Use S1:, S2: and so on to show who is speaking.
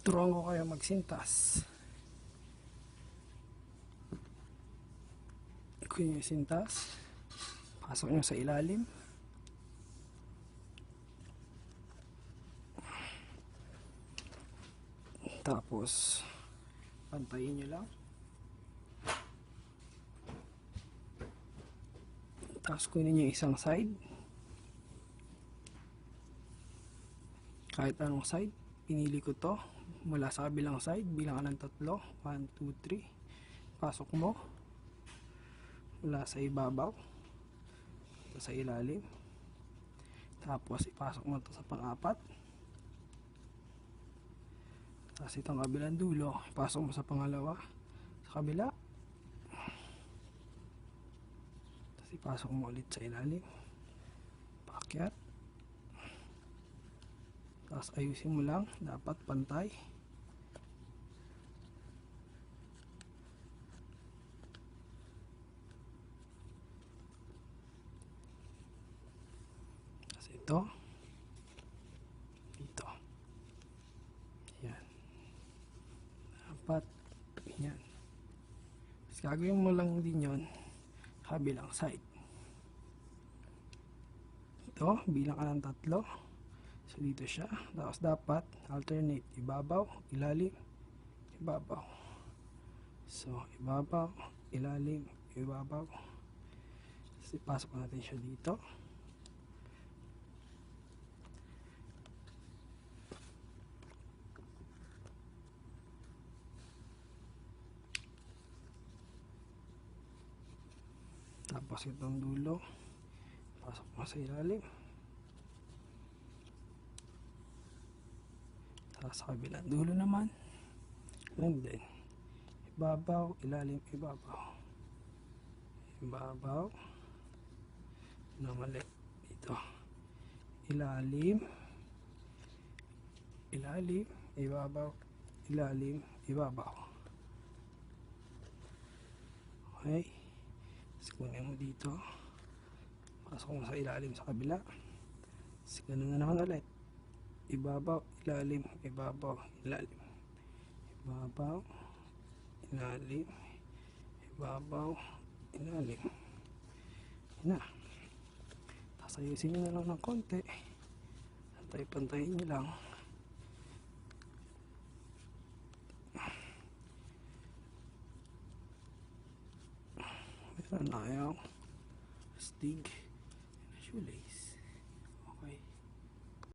S1: Turuan ko kayo magsintas. Kunin yung sintas, pasok nyo sa ilalim, tapos pantayin nyo lang, tapos kunin nyo isang side, kahit anong side. Pinili ko to mula sa kabilang side, bilang ka ng 3, 1, 2, 3, pasok mo mula sa ibabaw ito sa ilalim, tapos ipasok mo ito sa pang-4, tapos itong kabilang dulo ipasok mo sa pangalawa sa kabila, tapos ipasok mo ulit sa ilalim, paakyat, tapos ayusin mo lang, dapat pantay. Tapos ito dito, yan, dapat yan. Tapos gagawin mo lang din yun kabilang side. Ito bilang ka ng 3, so dito siya, tapos dapat alternate, ibabaw, ilalim, ibabaw. So ibabaw, ilalim, ibabaw. Tapos ipasok natin siya dito, tapos itong dulo pasok mo sa ilalim, tapos sa kabilang dulo naman, and then ibabaw, ilalim, ibabaw, ibabaw na mali dito, ilalim, ilalim, ibabaw, ilalim, ibabaw. Okay, so kunin mo dito, pasok mo sa ilalim sa kabila, so ganun na naman ulit, ibabaw, ilalim, ibabaw, ilalim, ibabaw, ilalim, ibabaw, ilalim. Yan na. Tapos ayusin nyo na lang ng konti, pantay-pantayin nyo lang. Meron na ayaw stig, usually